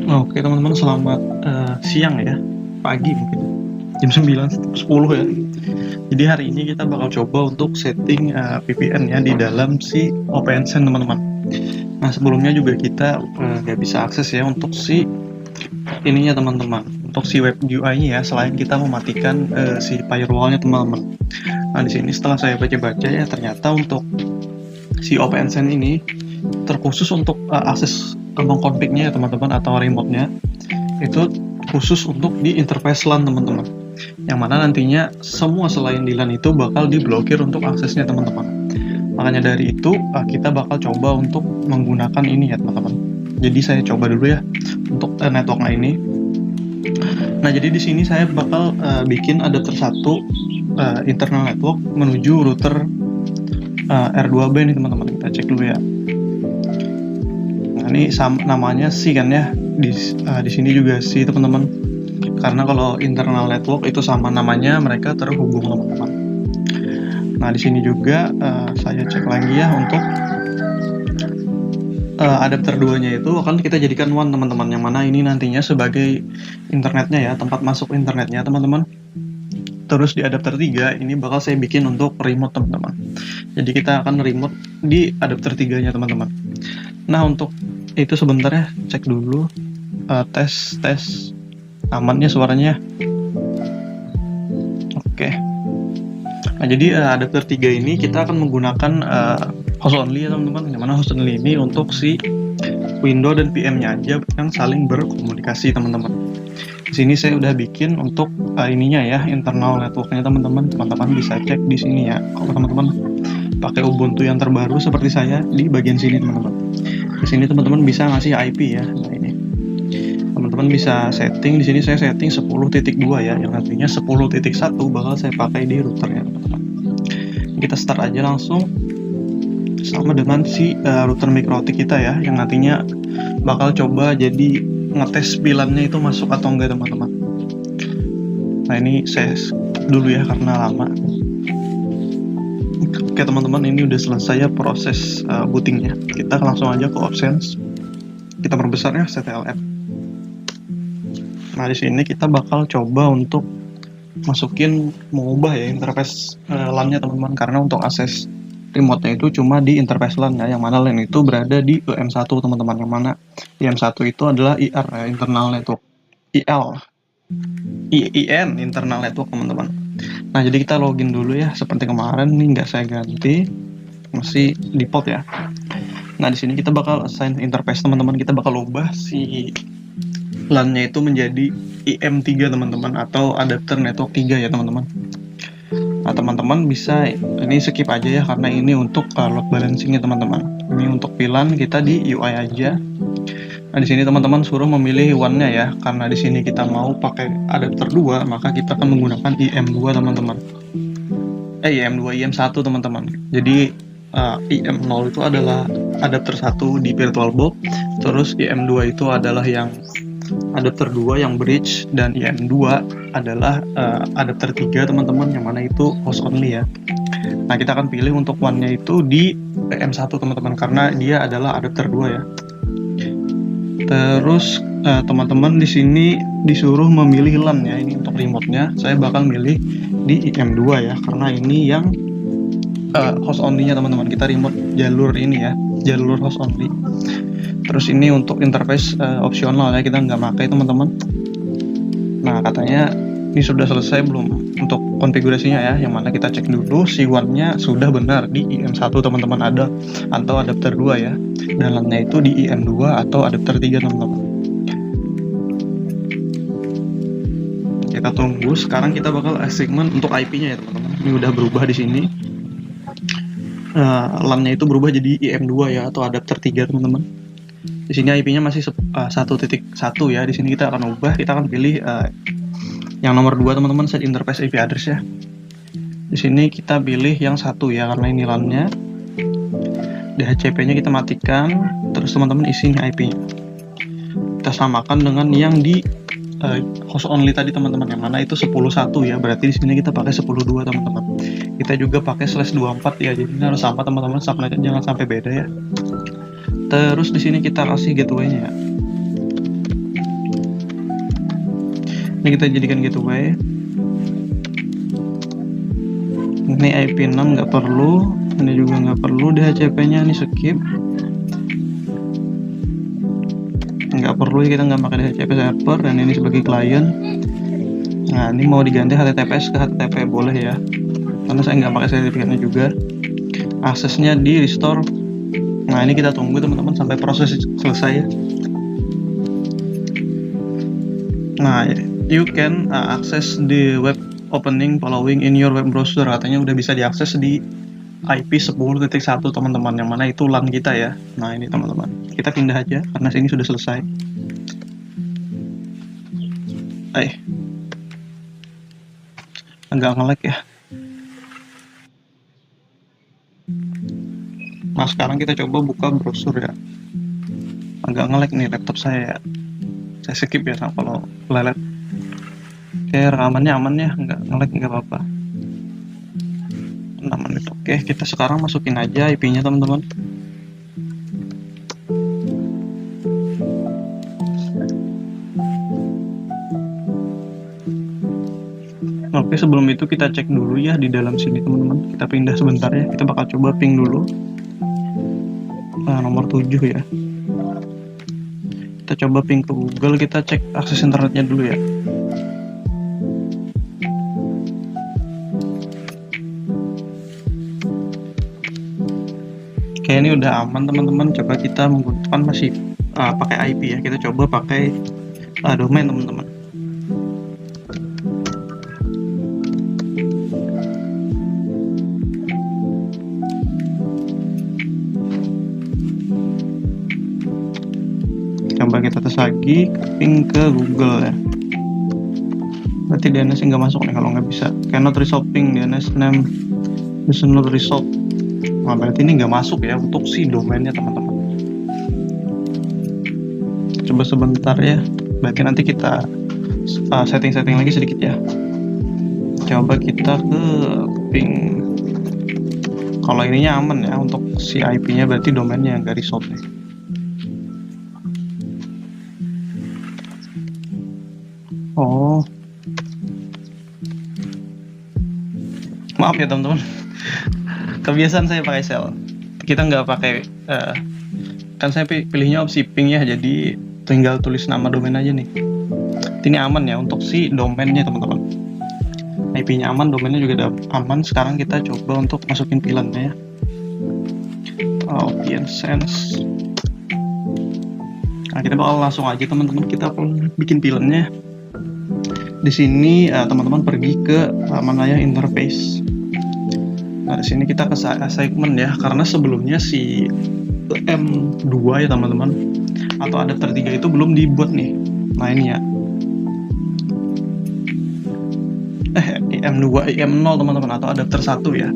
Oke teman-teman, selamat siang ya, pagi mungkin, jam 9, 10 ya. Jadi hari ini kita bakal coba untuk setting VPN ya di dalam si OpenSend teman-teman. Nah sebelumnya juga kita nggak bisa akses ya untuk si ininya teman-teman, untuk si web UI-nya ya, selain kita mematikan si firewall-nya teman-teman. Nah di sini setelah saya baca-baca ya, ternyata untuk si OpenSend ini terkhusus untuk akses mengkonfignya ya teman-teman, atau remote-nya itu khusus untuk di interface LAN teman-teman, yang mana nantinya semua selain di LAN itu bakal diblokir untuk aksesnya teman-teman. Makanya dari itu kita bakal coba untuk menggunakan ini ya teman-teman. Jadi saya coba dulu ya untuk networknya ini. Nah jadi di sini saya bakal bikin adapter satu internal network menuju router R2B nih teman-teman. Kita cek dulu ya. Nah ini namanya sih kan ya, di sini juga sih teman-teman, karena kalau internal network itu sama namanya, mereka terhubung teman-teman. Nah di sini juga saya cek lagi ya untuk adapter 2-nya itu akan kita jadikan WAN teman-teman, yang mana ini nantinya sebagai internetnya ya, tempat masuk internetnya teman-teman. Terus di adapter 3 ini bakal saya bikin untuk remote teman-teman. Jadi kita akan remote di adapter 3-nya teman-teman. Nah untuk itu sebentar ya, cek dulu tes amannya suaranya. Oke. Nah jadi adapter 3 ini kita akan menggunakan host only ya teman-teman, yang mana host only ini untuk si Windows dan PM-nya aja yang saling berkomunikasi teman-teman. Di sini saya udah bikin untuk ininya ya, internal networknya teman-teman. Teman-teman bisa cek di sini ya. Kalau teman-teman pakai Ubuntu yang terbaru seperti saya, di bagian sini teman-teman. Di sini teman-teman bisa ngasih IP ya. Nah ini teman-teman bisa setting. Di sini saya setting 10.2 ya, yang nantinya 10.1 bakal saya pakai di routernya teman-teman. Kita start aja langsung sama dengan si router MikroTik kita ya, yang nantinya bakal coba jadi ngetes VLAN-nya itu masuk atau enggak teman-teman. Nah ini saya dulu ya karena lama. Oke teman-teman, ini udah selesai ya proses bootingnya. Kita langsung aja ke options. Kita perbesar ya CTLF. Nah di sini kita bakal coba untuk masukin, mengubah ya interface LAN-nya teman-teman, karena untuk akses remote-nya itu cuma di interface LAN ya, yang mana LAN itu berada di IM1 teman-teman, yang mana IM1 itu adalah IR ya, internal network, IN internal network teman-teman. Nah jadi kita login dulu ya, seperti kemarin nih, nggak saya ganti, masih default ya. Nah di sini kita bakal assign interface teman-teman, kita bakal ubah si LAN-nya itu menjadi IM3 teman-teman, atau adapter network 3 ya teman-teman. Nah teman-teman bisa ini skip aja ya, karena ini untuk load balancingnya teman-teman. Ini untuk VLAN kita di UI aja. Nah di sini teman-teman suruh memilih WAN-nya ya, karena di sini kita mau pakai adapter 2, maka kita akan menggunakan IM2 teman-teman. IM2 IM1 teman-teman. Jadi IM0 itu adalah adapter 1 di VirtualBox, terus IM2 itu adalah yang adapter 2 yang bridge, dan IM2 adalah adapter 3 teman-teman, yang mana itu host only ya. Nah kita akan pilih untuk WAN-nya itu di PM1 teman-teman, karena dia adalah adapter 2 ya. Terus teman-teman di sini disuruh memilih LAN ya, ini untuk remote-nya. Saya bakal milih di IM2 ya, karena ini yang host only-nya teman-teman. Kita remote jalur ini ya, jalur host only. Terus ini untuk interface opsional ya, kita nggak pakai teman-teman. Nah katanya ini sudah selesai belum untuk konfigurasinya ya, yang mana kita cek dulu si WAN-nya sudah benar di IM1 teman-teman, ada atau adapter 2 ya, dan LAN-nya itu di IM2 atau adapter 3 teman-teman. Kita tunggu. Sekarang kita bakal segmen untuk IP-nya ya teman-teman. Ini udah berubah di sini. LAN-nya itu berubah jadi IM2 ya, atau adapter 3 teman-teman. Di sini IP-nya masih 1.1 ya. Di sini kita akan ubah, kita akan pilih yang nomor 2 teman-teman, set interface IP address ya. Di sini kita pilih yang 1 ya, karena ini LAN-nya. DHCP-nya kita matikan, terus teman-teman isi IP-nya. Kita samakan dengan yang di host only tadi teman-teman, yang mana itu 10.1 ya. Berarti di sini kita pakai 10.2 teman-teman. Kita juga pakai /24 ya. Jadi ini harus sama teman-teman, subnetnya jangan sampai beda ya. Terus di sini kita kasih gateway-nya ya. Ini kita jadikan gateway. Ini IP6 nggak perlu, ini juga nggak perlu, DHCP-nya ini skip. Nggak perlu, kita nggak pakai DHCP server, dan ini sebagai klien. Nah, ini mau diganti HTTPS ke HTTP boleh ya, karena saya nggak pakai sertifikatnya juga. Aksesnya di restore. Nah, ini kita tunggu teman-teman sampai proses selesai ya. Nah, you can access the web opening following in your web browser. Katanya udah bisa diakses di IP 10.1 teman-teman, yang mana itu LAN kita ya. Nah, ini teman-teman, kita pindah aja karena sini sudah selesai. Agak nge-lag ya. Nah, sekarang kita coba buka browser ya. Agak nge-lag nih laptop saya ya. Saya skip ya kalau lelet. Oke, rekamannya aman ya, nggak nge-lag, nggak apa-apa. 6 menit. Oke, kita sekarang masukin aja IP-nya teman-teman. Oke, sebelum itu kita cek dulu ya di dalam sini teman-teman. Kita pindah sebentar ya, kita bakal coba ping dulu. Nomor 7 ya. Kita coba ping ke Google, kita cek akses internetnya dulu ya. Oke, ini udah aman teman-teman. Coba kita menggunakan masih pakai IP ya. Kita coba pakai domain teman-teman. Coba kita tes lagi, ping ke Google ya. Berarti DNS nggak masuk nih kalau nggak bisa. Cannot resolve ping, DNS name does not resolve. Nah, berarti ini nggak masuk ya untuk si domainnya teman-teman. Coba sebentar ya. Berarti nanti kita setting-setting lagi sedikit ya. Coba kita ke ping. Kalau ininya aman ya untuk si IP-nya, berarti domainnya yang nggak resolve nih. Oh, maaf ya teman-teman, kebiasaan saya pakai shell. Kita nggak pakai, kan saya pilihnya opsi ping ya, jadi tinggal tulis nama domain aja nih. Ini aman ya untuk si domainnya teman-teman. IP-nya aman, domainnya juga aman. Sekarang kita coba untuk masukin VLAN-nya ya. VNsense. Nah, kita bakal langsung aja teman-teman, kita bikin VLAN-nya. Di sini teman-teman pergi ke mana ya, interface. Nah, di sini kita ke assignment ya, karena sebelumnya si M2 ya teman-teman, atau adapter 3 itu belum dibuat nih. Nah, ini ya. IM2, IM0 teman-teman, atau adapter 1 ya.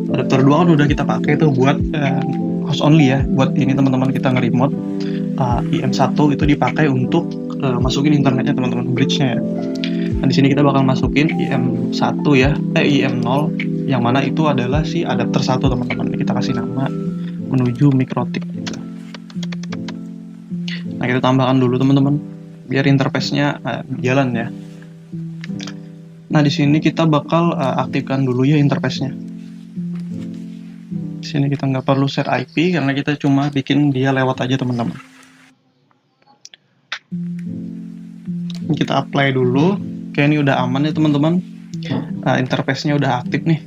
Adapter 2 kan udah kita pakai tuh buat host only ya, buat ini teman-teman kita nge-remote. IM1 itu dipakai untuk masukin internetnya teman-teman, bridge-nya ya. Nah, di sini kita bakal masukin IM1 ya, IM0, yang mana itu adalah si adapter 1 teman-teman. Kita kasih nama menuju mikrotik gitu. Nah, kita tambahkan dulu teman-teman biar interface-nya jalan ya. Nah, di sini kita bakal aktifkan dulu ya interface-nya. Di sini kita nggak perlu set IP karena kita cuma bikin dia lewat aja teman-teman. Kita apply dulu. Oke, ini udah aman ya teman-teman. Interface-nya udah aktif nih.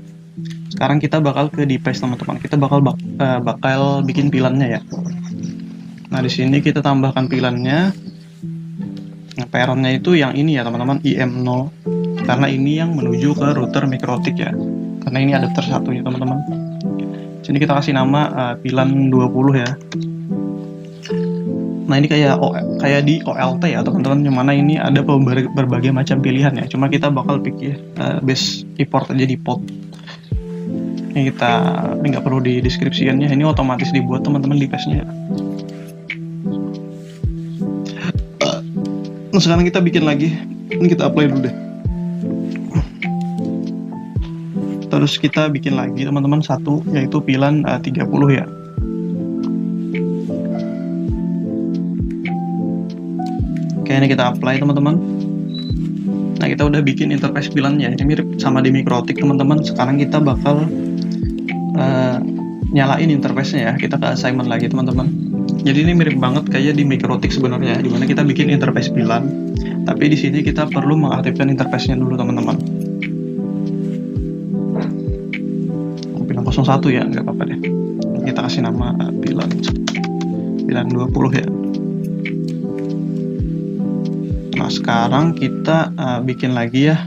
Sekarang kita bakal ke device teman-teman. Kita bakal bikin VLAN-nya ya. Nah, di sini kita tambahkan VLAN-nya. Nah, parent-nya itu yang ini ya teman-teman, IM0. Karena ini yang menuju ke router mikrotik ya. Karena ini adapter 1-nya teman-teman. Sini kita kasih nama VLAN 20 ya. Nah, ini kayak di OLT ya teman-teman, yang mana ini ada berbagai macam pilihan ya. Cuma kita bakal pilih base import aja di port. Ini nggak perlu di deskripsiannya, ini otomatis dibuat teman-teman device-nya. Nah, sekarang kita bikin lagi. Ini kita apply dulu deh. Terus kita bikin lagi teman-teman satu, yaitu VLAN 30 ya. Oke, ini kita apply teman-teman. Nah, kita udah bikin interface VLAN-nya. Ini mirip sama di Mikrotik, teman-teman. Sekarang kita bakal nyalain interface-nya ya. Kita ke assignment lagi, teman-teman. Jadi ini mirip banget kayak di Mikrotik sebenarnya, dimana kita bikin interface VLAN. Tapi di sini kita perlu mengaktifkan interface-nya dulu, teman-teman. VLAN 01 ya, nggak apa-apa deh. Kita kasih nama VLAN 20 ya. Nah, sekarang kita bikin lagi ya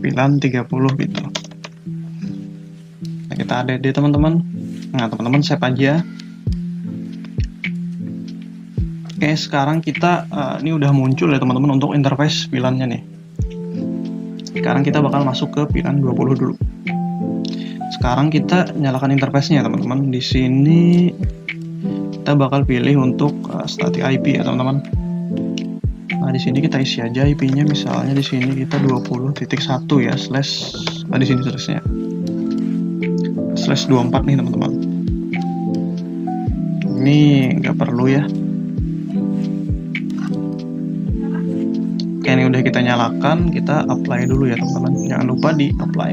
VLAN 30 gitu. Nah, kita add teman-teman. Nah, teman-teman save aja. Oke, sekarang kita ini udah muncul ya teman-teman untuk interface VLAN-nya nih. Sekarang kita bakal masuk ke VLAN 20 dulu. Sekarang kita nyalakan interface-nya teman-teman. Di sini kita bakal pilih untuk static IP ya teman-teman. Nah, di sini kita isi aja IP-nya, misalnya di sini kita 20.1 ya, di sini terusnya /24 nih teman-teman. Ini nggak perlu ya. Oke, ini udah kita nyalakan, kita apply dulu ya teman-teman. Jangan lupa di apply.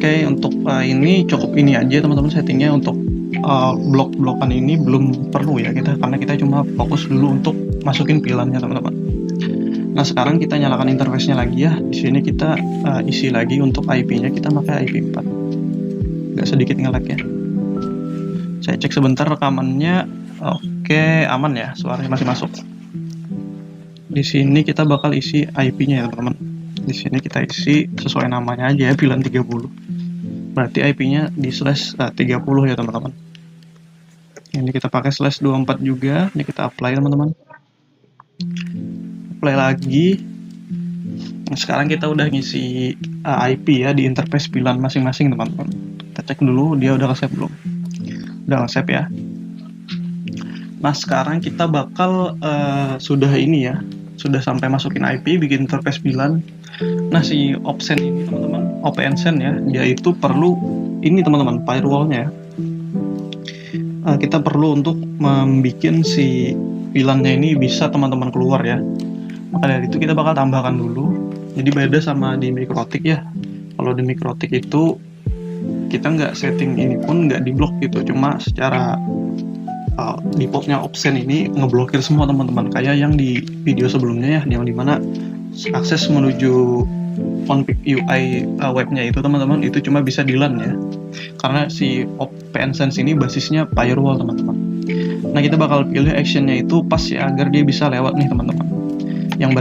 Oke, untuk ini cukup ini aja teman-teman settingnya. Untuk blok-blokan ini belum perlu ya kita, karena kita cuma fokus dulu untuk masukin VLAN-nya teman-teman. Nah, sekarang kita nyalakan interface-nya lagi ya. Di sini kita isi lagi untuk IP-nya, kita pakai IP 4. Agak sedikit nge-lag ya. Saya cek sebentar rekamannya. Oke, aman ya, suaranya masih masuk. Di sini kita bakal isi IP-nya ya teman-teman. Di sini kita isi sesuai namanya aja ya, VLAN 30. Berarti IP-nya di /30 ya teman-teman. Ini kita pakai /24 juga. Ini kita apply teman-teman. Apply lagi. Nah, sekarang kita udah ngisi IP ya di interface VLAN masing-masing teman-teman. Kita cek dulu dia udah nge-save belum. Udah nge-save ya. Nah, sekarang kita bakal sudah ini ya, sudah sampai masukin IP, bikin interface VLAN. Nah, si opsen ini teman-teman, OpenSend ya, dia itu perlu ini teman-teman, firewall-nya. Kita perlu untuk membuat si VLAN-nya ini bisa teman-teman keluar ya. Maka dari itu kita bakal tambahkan dulu. Jadi beda sama di Mikrotik ya. Kalau di Mikrotik itu kita nggak setting ini pun nggak diblok gitu, cuma secara defaultnya opsen ini ngeblokir semua teman-teman, kayak yang di video sebelumnya ya, yang dimana akses menuju config UI webnya itu teman-teman itu cuma bisa di LAN ya, karena si OpenSense ini basisnya firewall teman-teman. Nah, kita bakal pilih actionnya itu pas ya, agar dia bisa lewat nih teman-teman, yang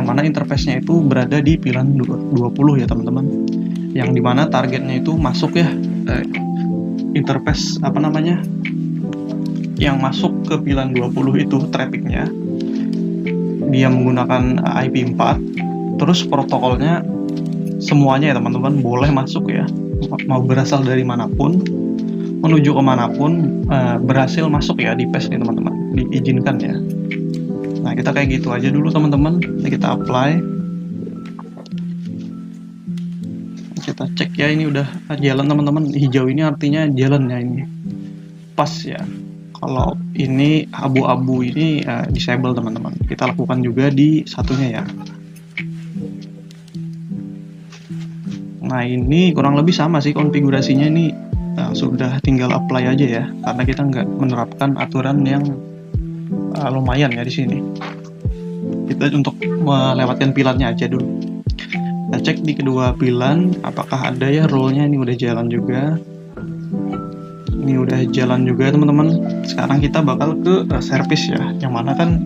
mana interface-nya itu berada di VLAN 20 ya teman-teman, yang dimana targetnya itu masuk ya, interface yang masuk ke VLAN 20 itu trafficnya dia menggunakan IP 4, terus protokolnya semuanya ya teman-teman boleh masuk ya, mau berasal dari manapun menuju kemanapun, berhasil masuk ya di PES nih teman-teman, diizinkan ya. Nah, kita kayak gitu aja dulu teman-teman. Kita apply, kita cek ya, ini udah jalan teman-teman. Hijau ini artinya jalan ya, ini pas ya. Kalau ini abu-abu ini disable teman-teman. Kita lakukan juga di satunya ya. Nah, ini kurang lebih sama sih konfigurasinya, ini sudah tinggal apply aja ya, karena kita nggak menerapkan aturan yang lumayan ya di sini. Kita untuk melewatkan VLAN-nya aja dulu. Kita cek di kedua VLAN apakah ada ya role-nya. Ini udah jalan juga. Ini udah jalan juga teman-teman. Sekarang kita bakal ke service ya, yang mana kan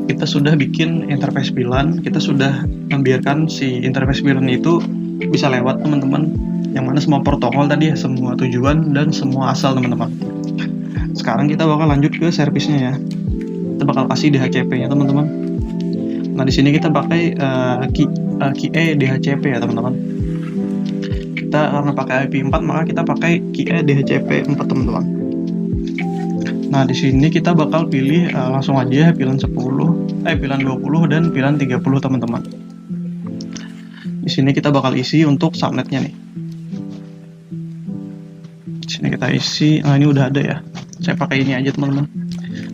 kita sudah bikin interface VLAN, kita sudah membiarkan si interface VLAN itu bisa lewat teman-teman, yang mana semua protokol tadi ya, semua tujuan dan semua asal teman-teman. Sekarang kita bakal lanjut ke service-nya ya. Kita bakal kasih DHCP-nya teman-teman. Nah, di sini kita pakai key DHCP ya teman-teman. Kita karena pakai IP 4, maka kita pakai key DHCP 4 teman-teman. Nah, di sini kita bakal pilih langsung aja VLAN 20 dan VLAN 30 teman-teman. Di sini kita bakal isi untuk subnetnya nih. Di sini kita isi. Nah, ini udah ada ya. Saya pakai ini aja teman-teman.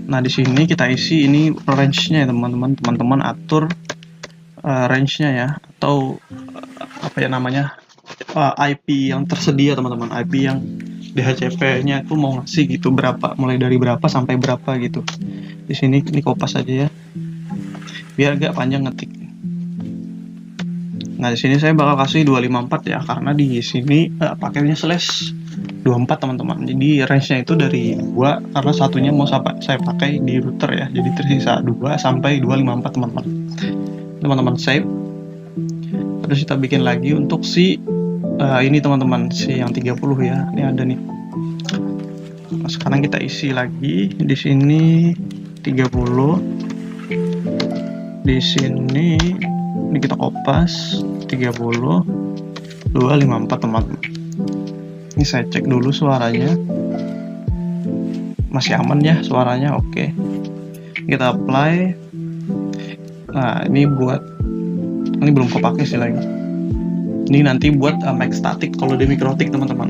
Nah, di sini kita isi ini range-nya ya teman-teman. Teman-teman atur range-nya ya, atau apa ya namanya, IP yang tersedia teman-teman. IP yang DHCP-nya itu mau ngasih gitu berapa, mulai dari berapa sampai berapa gitu. Di sini ini kopas aja ya, biar agak panjang ngetik. Nah, di sini saya bakal kasih 254 ya, karena di sini paketnya slash 24 teman-teman. Jadi range-nya itu dari 2, karena satunya mau saya pakai di router ya. Jadi tersisa 2 sampai 254 teman-teman. Teman-teman save. Terus kita bikin lagi untuk si ini teman-teman, si yang 30 ya. Ini ada nih. Nah, sekarang kita isi lagi di sini 30. Di sini ini kita kopas 30 254 teman-teman. Ini saya cek dulu suaranya. Masih aman ya suaranya, oke. Kita apply. Nah, ini belum kepake sih lagi. Ini nanti buat mic static kalau di mikrotik teman-teman.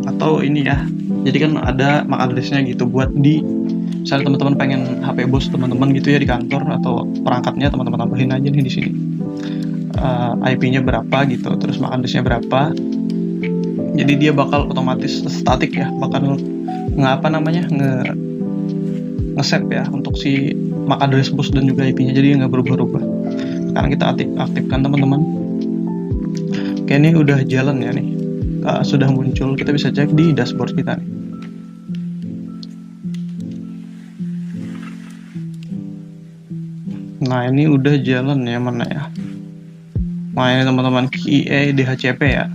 Atau ini ya. Jadi kan ada MAC address-nya gitu buat misalnya teman-teman pengen HP bos teman-teman gitu ya di kantor, atau perangkatnya teman-teman tambahin aja nih di sini. IP-nya berapa gitu, terus MAC address-nya berapa. Jadi dia bakal otomatis static ya, bakal nge-save ya untuk si MAC address bus dan juga IP-nya, jadi nggak berubah-ubah. Sekarang kita aktifkan teman-teman. Oke, ini udah jalan ya nih, sudah muncul. Kita bisa cek di dashboard kita nih. Nah, ini udah jalan ya, mana ya. Nah, ini teman-teman KIE DHCP ya.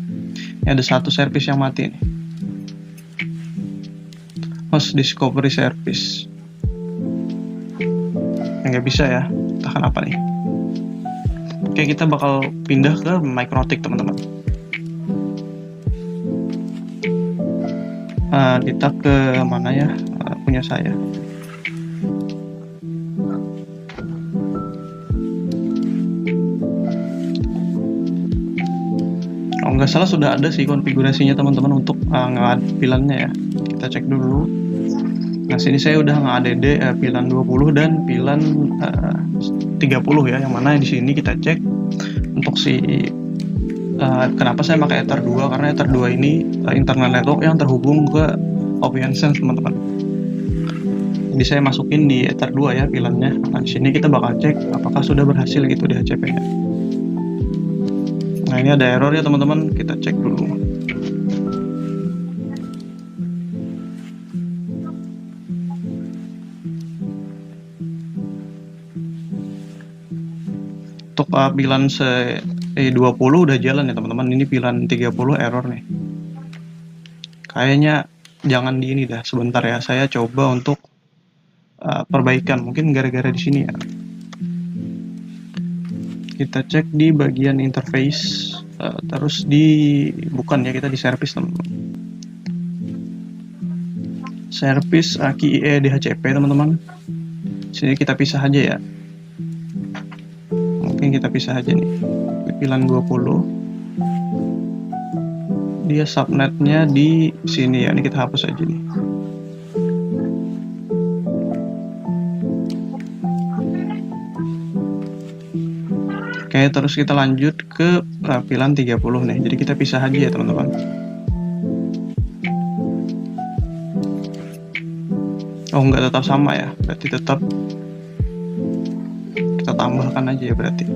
Ini ada satu service yang mati nih, host discovery service. Nggak bisa ya, entah kenapa nih. Oke, kita bakal pindah ke Microtik teman-teman. Kita ke mana ya, punya saya. Oh, nggak salah sudah ada sih konfigurasinya teman-teman untuk nge-add VLAN-nya ya. Kita cek dulu. Nah, sini saya udah nge-add VLAN 20 dan VLAN 30 ya, yang mana di sini kita cek untuk si kenapa saya pakai Ether 2, karena Ether 2 ini internal network yang terhubung ke OpenSense teman-teman. Jadi saya masukin di Ether 2 ya VLAN-nya. Nah, di sini kita bakal cek apakah sudah berhasil gitu DHCP-nya. Nah, ini ada error ya teman-teman, kita cek dulu. Untuk VLAN 20 udah jalan ya teman-teman. Ini VLAN 30 error nih. Kayaknya jangan di ini dah, sebentar ya. Saya coba untuk perbaikan, mungkin gara-gara di sini ya. Kita cek di bagian interface, terus bukan ya, kita di service teman-teman. Service KIE DHCP teman-teman. Sini kita pisah aja ya. Mungkin kita pisah aja nih. VLAN 20. Dia subnetnya di sini ya. Ini kita hapus aja nih. Oke, terus kita lanjut ke VLAN 30 nih. Jadi kita pisah aja ya teman-teman. Oh, nggak tetap sama ya, berarti tetap kita tambahkan aja ya berarti.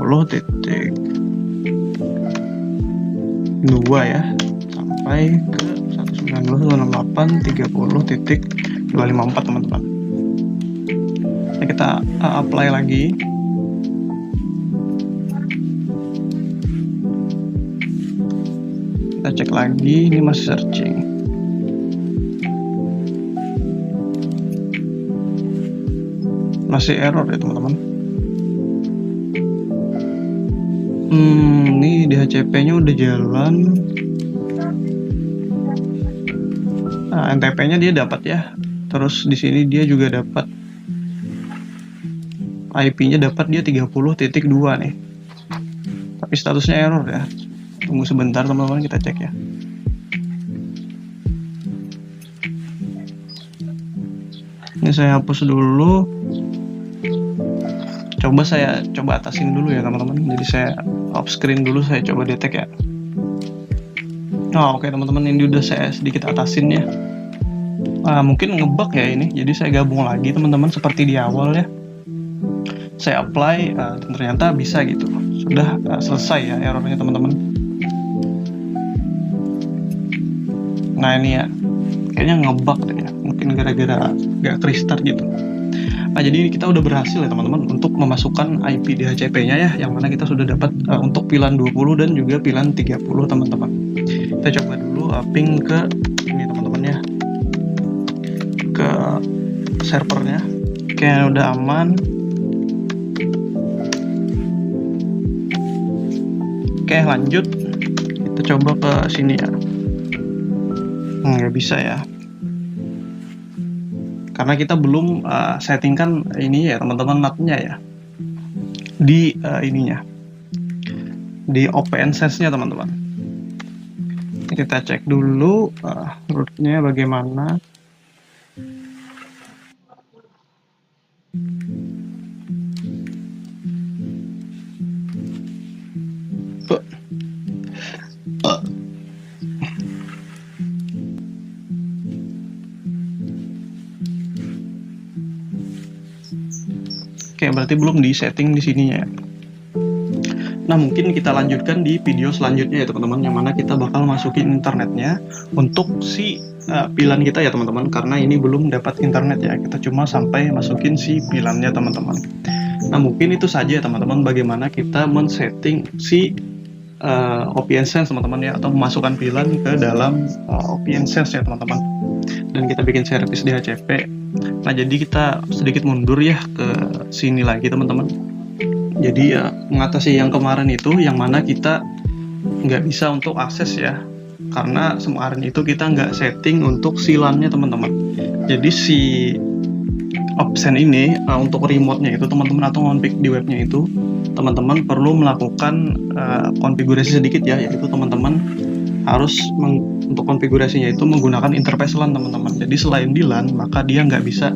.30 2 ya, sampai ke 192.168.30.254 teman-teman. Nah, kita apply lagi. Kita cek lagi, ini masih searching. Masih error ya teman-teman. Ini DHCP-nya udah jalan. Nah, NTP-nya dia dapat ya. Terus di sini dia juga dapat. IP-nya dapat dia 30.2 nih. Tapi statusnya error ya. Tunggu sebentar teman-teman, kita cek ya. Ini saya hapus dulu. Saya coba atasin dulu ya teman-teman. Jadi saya off screen dulu, saya coba detect ya. Oke teman-teman, ini udah saya sedikit atasin ya. Mungkin ngebug ya ini, jadi saya gabung lagi teman-teman seperti di awal ya. Saya apply dan ternyata bisa gitu. Sudah selesai ya errornya teman-teman. Nah ini ya, kayaknya ngebug deh ya. Mungkin gara-gara gak restart gitu. Nah jadi kita udah berhasil ya teman-teman untuk memasukkan IP DHCP-nya ya, yang mana kita sudah dapat untuk VLAN 20 dan juga VLAN 30 teman-teman. Kita coba dulu ping ke ini teman-teman ya, ke servernya. Oke, udah aman. Oke, lanjut. Kita coba ke sini ya. Nggak bisa ya, karena kita belum settingkan ini ya teman-teman, NAT-nya ya di ininya, di OpenSense-nya teman-teman. Kita cek dulu root-nya bagaimana. Oke, berarti belum di setting di sininya ya. Nah, mungkin kita lanjutkan di video selanjutnya ya teman-teman, yang mana kita bakal masukin internetnya untuk si VLAN kita ya teman-teman, karena ini belum dapat internet ya, kita cuma sampai masukin si VLAN-nya teman-teman. Nah, mungkin itu saja ya teman-teman, bagaimana kita men-setting si OPNsense teman-teman ya, atau memasukkan VLAN ke dalam OPNsense ya teman-teman, dan kita bikin service DHCP. Nah, jadi kita sedikit mundur ya ke sini lagi teman-teman. Jadi ya, mengatasi yang kemarin itu, yang mana kita nggak bisa untuk akses ya, karena kemarin itu kita nggak setting untuk si LAN-nya teman-teman. Jadi si option ini untuk remote-nya itu teman-teman, atau config di webnya itu teman-teman perlu melakukan konfigurasi sedikit ya, yaitu teman-teman harus untuk konfigurasinya itu menggunakan interface LAN teman-teman. Jadi selain di LAN, maka dia nggak bisa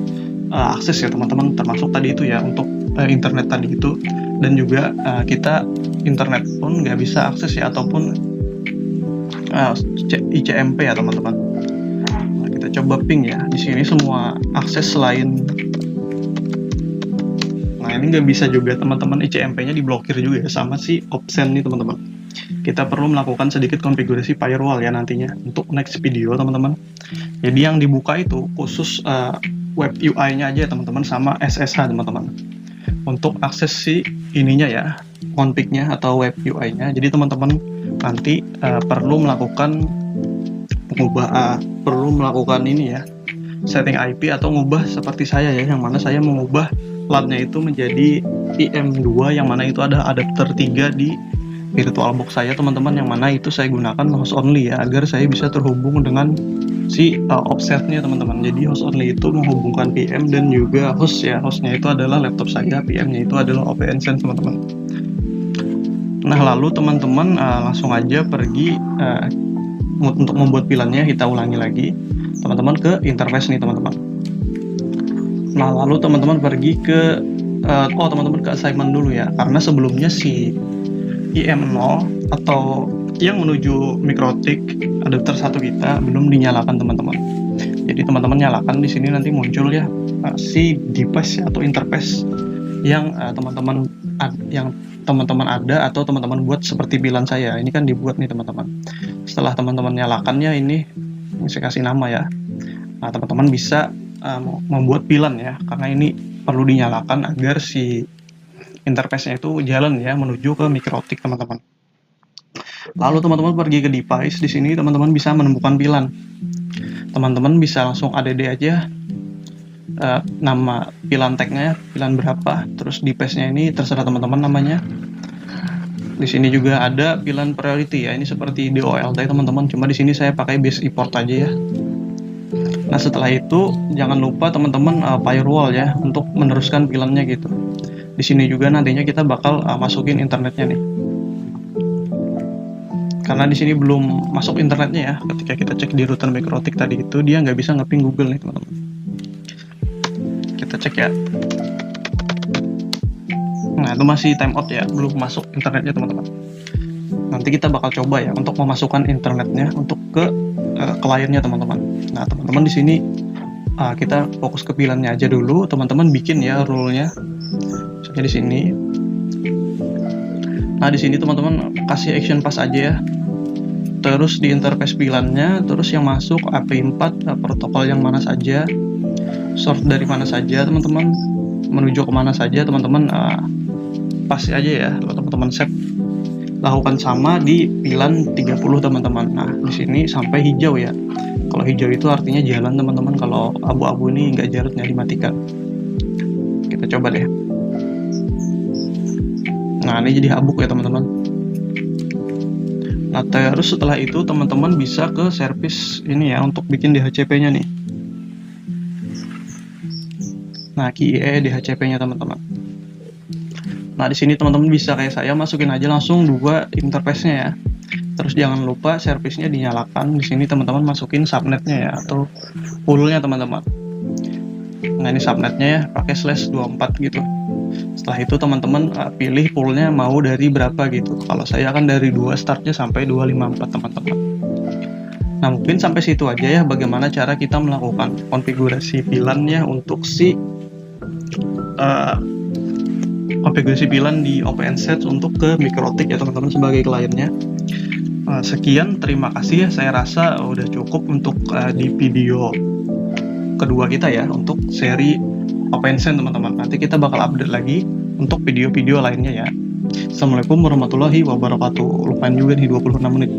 akses ya teman-teman, termasuk tadi itu ya untuk internet tadi itu, dan juga kita internet pun nggak bisa akses ya, ataupun ICMP ya teman-teman. Nah, kita coba ping ya, di sini semua akses selain, nah ini nggak bisa juga teman-teman, ICMP-nya diblokir juga ya sama si option nih teman-teman. Kita perlu melakukan sedikit konfigurasi firewall ya nantinya untuk next video teman-teman. Jadi yang dibuka itu khusus web UI-nya aja ya teman-teman, sama SSH teman-teman, untuk akses si ininya ya, config-nya atau web UI-nya. Jadi teman-teman nanti perlu melakukan perlu melakukan ini ya, setting IP atau ngubah seperti saya ya, yang mana saya mengubah LAN-nya itu menjadi PM2, yang mana itu ada adapter 3 di VirtualBox saya teman-teman, yang mana itu saya gunakan host only ya, agar saya bisa terhubung dengan si offset-nya teman-teman. Jadi host only itu menghubungkan PM dan juga host ya, hostnya itu adalah laptop saya, PM-nya itu adalah OPNsense teman-teman. Nah, lalu teman-teman langsung aja pergi untuk membuat VLAN-nya, kita ulangi lagi teman-teman ke interface nih teman-teman. Nah, lalu teman-teman pergi ke teman-teman ke assignment dulu ya, karena sebelumnya si IM0 atau yang menuju MikroTik adapter 1 kita belum dinyalakan teman-teman. Jadi teman-teman nyalakan, di sini nanti muncul ya si device atau interface yang teman-teman ada atau teman-teman buat seperti VLAN saya. Ini kan dibuat nih teman-teman. Setelah teman-teman nyalakannya, ini saya kasih nama ya. Nah, teman-teman bisa membuat VLAN ya, karena ini perlu dinyalakan agar si interface-nya itu jalan ya menuju ke MikroTik teman-teman. Lalu teman-teman pergi ke device, di sini teman-teman bisa menemukan VLAN. Teman-teman bisa langsung add aja nama VLAN tag-nya, VLAN berapa, terus device-nya ini terserah teman-teman namanya. Di sini juga ada VLAN priority ya, ini seperti DOLT teman-teman, cuma di sini saya pakai base import aja ya. Nah, setelah itu jangan lupa teman-teman firewall ya untuk meneruskan VLAN-nya gitu. Di sini juga nantinya kita bakal masukin internetnya nih. Karena di sini belum masuk internetnya ya, ketika kita cek di router MikroTik tadi itu dia nggak bisa ngeping Google nih teman-teman. cek ya. Nah, itu masih time out ya, belum masuk internetnya teman-teman. Nanti kita bakal coba ya untuk memasukkan internetnya untuk ke kliennya teman-teman. Nah, teman-teman di sini kita fokus ke VLAN-nya aja dulu. Teman-teman bikin ya rule-nya. Misalnya di sini. Nah, di sini teman-teman kasih action pass aja ya. Terus di interface VLAN-nya, terus yang masuk AP4 protokol yang mana saja, sort dari mana saja teman-teman, menuju ke mana saja teman-teman, pasti aja ya kalau teman-teman save. Lakukan sama di VLAN 30 teman-teman. Nah, di sini sampai hijau ya. Kalau hijau itu artinya jalan teman-teman, kalau abu-abu ini nggak jalannya dimatikan. Kita coba deh. Nah, ini jadi habuk ya teman-teman. Nah, terus setelah itu teman-teman bisa ke service ini ya untuk bikin DHCP-nya nih. Nah, KIE DHCP-nya teman-teman. Nah, di sini teman-teman bisa kayak saya masukin aja langsung 2 interface-nya ya. Terus jangan lupa service-nya dinyalakan. Di sini teman-teman masukin subnet-nya ya atau pool-nya teman-teman. Nah, ini subnet-nya ya, pakai /24 gitu. Setelah itu teman-teman pilih pool-nya mau dari berapa gitu. Kalau saya kan dari 2 startnya sampai 254 teman-teman. Nah, mungkin sampai situ aja ya bagaimana cara kita melakukan konfigurasi VLAN ya untuk si konfigurasi VLAN di OpenSet untuk ke Mikrotik ya teman-teman sebagai kliennya. Sekian, terima kasih ya. Saya rasa udah cukup untuk di video kedua kita ya untuk seri OpenSet teman-teman. Nanti kita bakal update lagi untuk video-video lainnya ya. Assalamualaikum warahmatullahi wabarakatuh. Lupain juga nih 26 menit.